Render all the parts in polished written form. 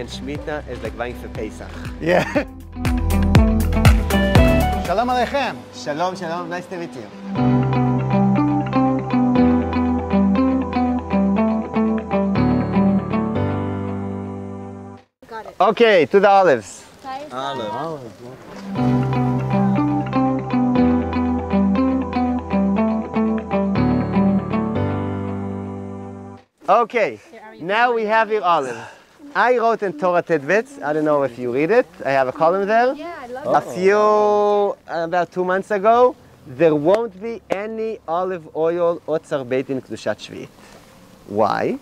and Shemitah is like buying for Pesach. Yeah. Shalom Aleichem. Shalom, shalom, nice to meet you. Got it. Okay, to the olives. Olive. Okay, now we have your olive. I wrote in Torah Tidbits, I don't know if you read it, I have a column there. Yeah, I love it. About 2 months ago, there won't be any olive oil Otzar Beitin Kedushat Shvi'it. Why?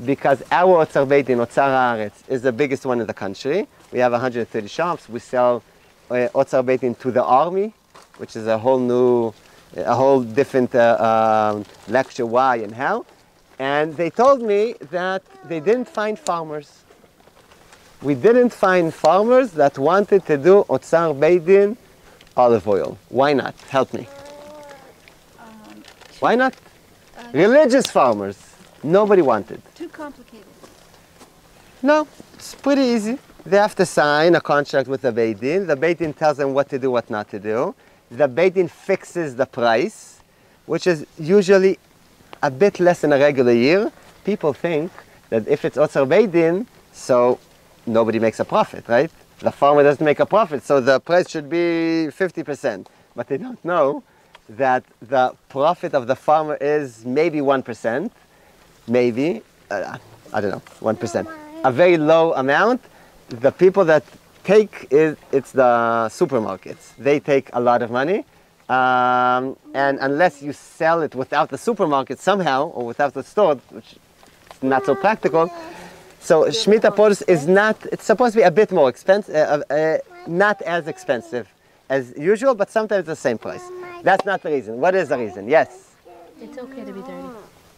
Because our Otzar Beitin, VeHa'aretz, is the biggest one in the country. We have 130 shops. We sell Otzar Beitin to the army, which is a whole different lecture why and how. And they told me that they didn't find farmers. We didn't find farmers that wanted to do Otzar Beitin olive oil. Why not? Help me. Why not? Religious farmers. Nobody wanted. Too complicated. No, it's pretty easy. They have to sign a contract with the Beit Din. The Beit Din tells them what to do, what not to do. The Beit Din fixes the price, which is usually a bit less than a regular year. People think that if it's Otzar Beit Din, so nobody makes a profit, right? The farmer doesn't make a profit, so the price should be 50%. But they don't know that the profit of the farmer is maybe 1%, maybe, I don't know, 1%. A very low amount. The people that take it's the supermarkets. They take a lot of money. And unless you sell it without the supermarket somehow, or without the store, which is not so practical. So Shemitah produce is not, it's supposed to be a bit more expensive, not as expensive as usual, but sometimes the same price. That's not the reason. What is the reason? Yes? It's okay to be dirty.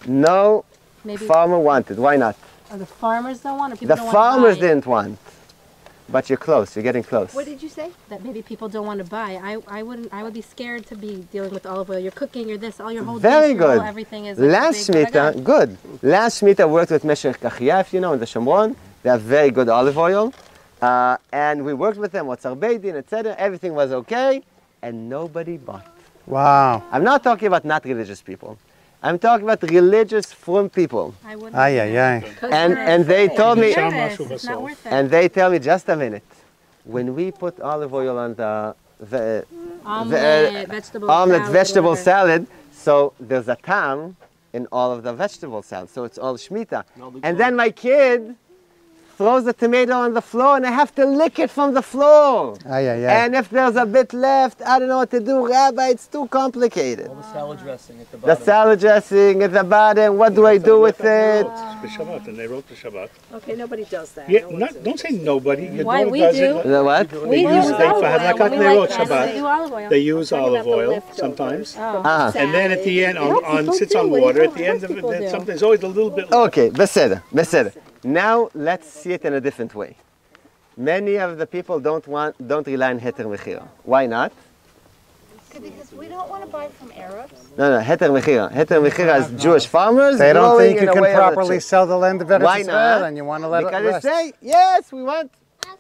No Maybe farmer wanted. Why not? or the farmers don't want it. People The don't farmers want to buy. didn't want. But you're close. You're getting close. What did you say? That maybe people don't want to buy. I would be scared to be dealing with olive oil. You're cooking, you're this, all your whole Very dish, your whole good. everything is like Last big balaga. Shemitah, good. Last Shemitah worked with Meshech Kachia, if you know, in the Shomron. They have very good olive oil. And we worked with them, Otzar Beidin, etc. Everything was okay. And nobody bought. Wow. I'm not talking about not religious people. I'm talking about religious from people. I wouldn't. Ay, ay, ay. And they told me, It's not worth it. and they tell me, just a minute. When we put olive oil on the Omelet, vegetable omelet, salad, vegetable whatever. salad, so there's a tam in all of the vegetable salad, so it's all Shemitah. And then my kid throws the tomato on the floor and I have to lick it from the floor. Ay, ay, ay. And if there's a bit left, I don't know what to do. Rabbi, it's too complicated. All the salad dressing at the The bottom. salad dressing at the bottom, what do I do with it? The Shabbat, and they wrote the Shabbat. Okay, nobody does that. Yeah, No one not, does don't say nobody. Your Why, daughter we does do. it. The what? We use use they olive have oil. like When they we wrote like Shabbat. they do olive oil. They use Talking olive about the oil leftovers. sometimes. Oh. Ah. And then at the end, on people sits do. on What do you water, at think the end most of people it, do? something, there's always a little bit left. Okay, beseder, beseder. Now let's see it in a different way. Many of the people don't rely on heter mechira. Why not? Because we don't want to buy from Arabs. No, heter mechira. Heter mechira is Jewish farmers. They don't growing think you in a can way of the properly church. sell the land of Eretz Why Israel not? and you want to let Because it rest. they say, yes, we want.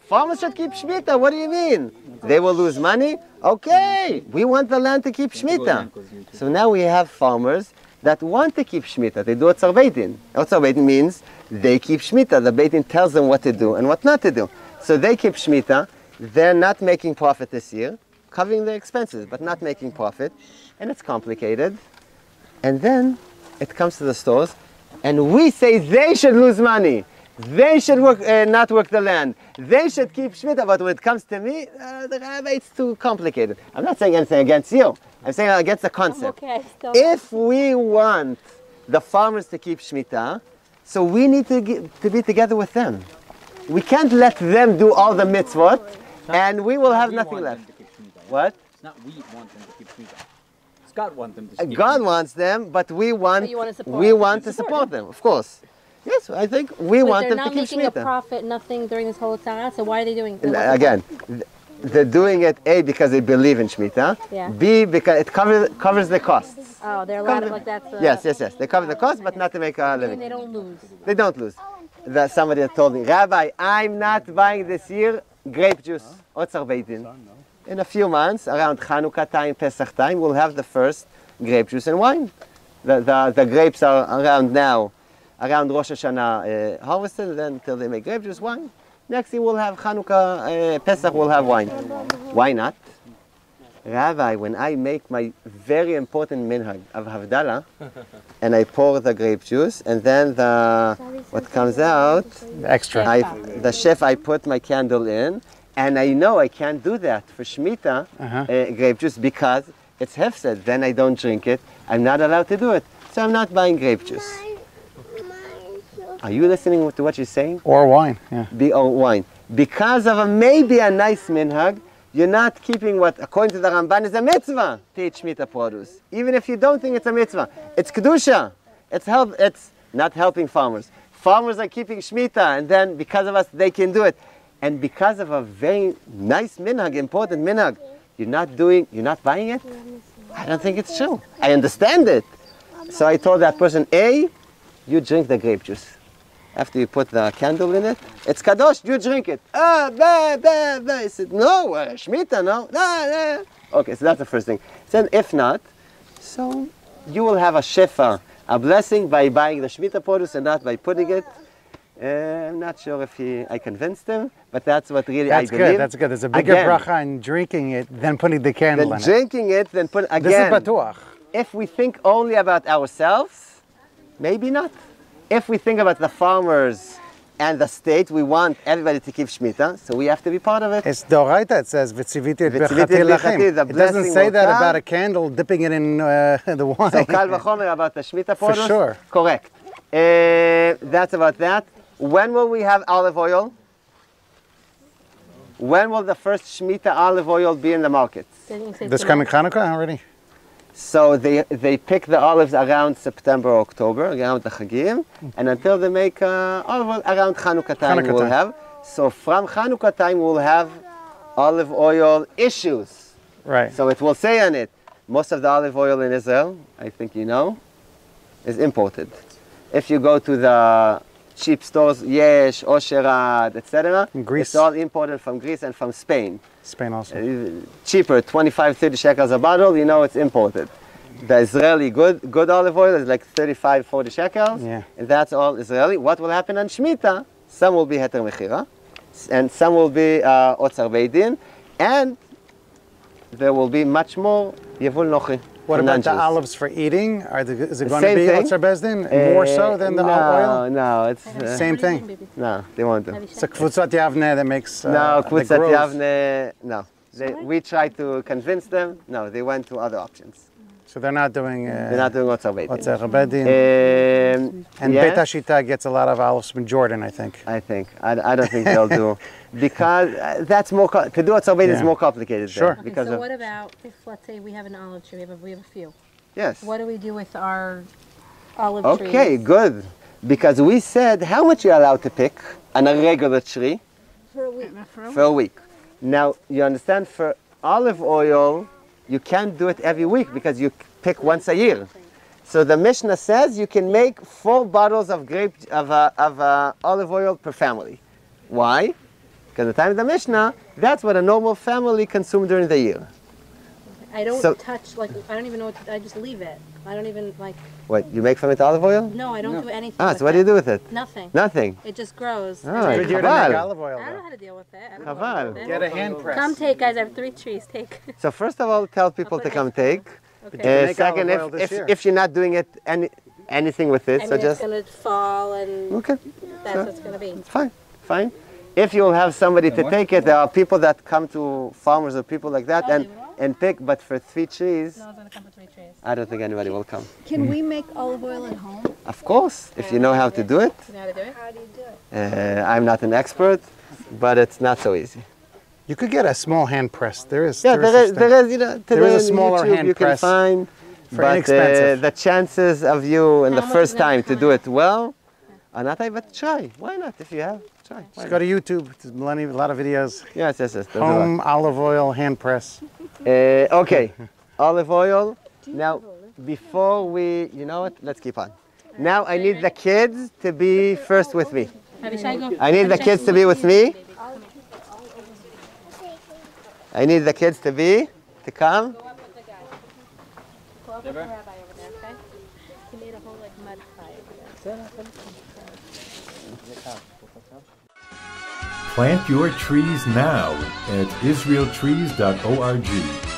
Farmers should keep Shemitah. What do you mean? They will lose money? Okay, we want the land to keep Shemitah. So now we have farmers that want to keep Shemitah. They do Otzar Beitin. Otzar Beitin means they keep Shemitah. The Beitin tells them what to do and what not to do. So they keep Shemitah. They're not making profit this year, covering their expenses, but not making profit. And it's complicated. And then it comes to the stores, and we say they should lose money. They should not work the land. They should keep Shemitah. But when it comes to me, the Rabbi, it's too complicated. I'm not saying anything against you. I'm saying against the concept. Okay, still. If we want the farmers to keep Shemitah, so we need to be together with them. We can't let them do all the mitzvot, and we will have nothing left. What? It's not we want them to keep Shemitah. It's God wants them to keep God Shemitah. wants them, but we want you wanna support we them. want to support them, of course. Yes, I think we want They're them to not keep making a Shemitah. profit, nothing during this whole time. So why are they doing it? Again, they're doing it A, because they believe in Shemitah. Yeah. B, because it covers the costs. Oh, they're allowed to like that. Yes. They cover the costs, but not to make a And living. they don't lose. They don't lose. that somebody had told me, Rabbi, I'm not buying this year grape juice. Otzar Beitin. In a few months, around Chanukah time, Pesach time, we'll have the first grape juice and wine. The grapes are around now, around Rosh Hashanah harvested, and then until they make grape juice, wine. Next year we'll have Chanukah, Pesach, we'll have wine. Why not? Rabbi, when I make my very important minhag of Havdalah, and I pour the grape juice, and then what comes out, Extra. the chef, I put my candle in, and I know I can't do that for Shemitah grape juice because it's hefsed. Then I don't drink it. I'm not allowed to do it. So I'm not buying grape juice. Are you listening to what she's saying? Or wine, yeah. Or wine. Because of maybe a nice minhag, you're not keeping what, according to the Ramban, is a mitzvah to eat Shemitah produce. Even if you don't think it's a mitzvah. It's Kedusha. It's not helping farmers. Farmers are keeping Shemitah, and then because of us, they can do it. And because of a very nice minhag, important minhag, you're not buying it? I don't think it's true. I understand it. So I told that person, A, you drink the grape juice. After you put the candle in it, it's kadosh, you drink it. I said, no, Shemitah, no. Okay, so that's the first thing. Then if not, so you will have a shefa, a blessing by buying the Shemitah produce and not by putting it. I'm not sure if I convinced him, but that's what really I believe. That's good. There's a bigger bracha in drinking it than putting the candle in it. Drinking it, then put again. This is batuach. If we think only about ourselves, maybe not. If we think about the farmers and the state, we want everybody to keep Shemitah, so we have to be part of it. It's Doraita, it says, V'tziviti et V'tziviti bechati et lachem. bechati, the It doesn't blessing say will that come. about a candle dipping it in the wine. So kal v'chomer about the Shemitah produce? sure. Correct. That's about that. When will we have olive oil? When will the first Shemitah olive oil be in the markets? This coming Hanukkah already? So they pick the olives around September or October, around the Chagim, and until they make olive oil around Chanukah time we'll have. So from Chanukah time we'll have olive oil issues. Right. So it will say on it, most of the olive oil in Israel, I think you know, is imported. If you go to the cheap stores, Yesh, Osherat, etc., Greece. it's all imported from Greece and from Spain. Spain also. Cheaper, 25, 30 shekels a bottle, you know it's imported. The Israeli good olive oil is like 35, 40 shekels, Yeah. and that's all Israeli. What will happen on Shemitah? Some will be Heter Mechira, and some will be Otzar Beidin, and there will be much more Yevul Nochi. What about the olives for eating? Is it going to be Otzar Bezdin? More so than the olive oil? No, it's Same thing. no, they won't do. It's a Kvutzat Yavne that makes No, the Kvutzat groves. Yavne, no. We tried to convince them. No, they went to other options. So they're not doing They're not doing Otzar Beidin. Otzar Bezdin. And yes, Beit HaShita gets a lot of olives from Jordan, I think. I think. I don't think they'll do. Because that's more, to do Otzar Beidin is Yeah. more complicated. Sure. There, because so of, what about if, let's say, we have an olive tree, we have a few. yes. What do we do with our olive trees? Okay, good. Because we said how much you're allowed to pick on a regular tree For a week. for a week. Now, you understand, for olive oil, you can't do it every week because you pick once a year. So the Mishnah says you can make 4 bottles of olive oil per family. Why? Because at the time of the Mishnah, that's what a normal family consumes during the year. I don't So- touch, I don't even know what I just leave it. I don't even, What, you make from it olive oil? no, I don't do anything Ah, with so what do you do with it? Nothing. Nothing. It just grows. Oh, Good year to Chaval. make olive oil, I don't know though. how to deal with it. I don't know Chaval. what to do with Get it. a hand press. Come take, guys. I have 3 trees. Take. So first of all, tell people put to come ice take. Okay. make Second, olive oil this year. if you're not doing it anything with it, I so mean, just it's gonna fall, and okay, that's sure. what it's gonna be. fine. If you'll have somebody to take it, there are people that come to farmers or people like that and pick. But for 3 trees, No one's gonna come with 3 trees. I don't think anybody will come. Can we make olive oil at home? Of course, if you know how to do it. You know how to do it? How do you do it? I'm not an expert, but it's not so easy. You could get a small hand press. There is. Yeah, there is such there is, you know, There is a today on smaller YouTube hand you can press find, for but inexpensive. the chances of you in the How much first is that time to time? do it well are not high, but try. Why not? If you have, try. Why Just go to YouTube. There's a lot of videos. Yes. There's a lot. Home olive oil hand press. Okay, olive oil. Now, before we, you know what? Let's keep on. Now I need the kids to be first with me. I need the kids to be with me. I need the kids to come. Go up with the guy. Go up with the rabbi over there, okay? He made a whole like mud fire. Plant your trees now at israeltrees.org.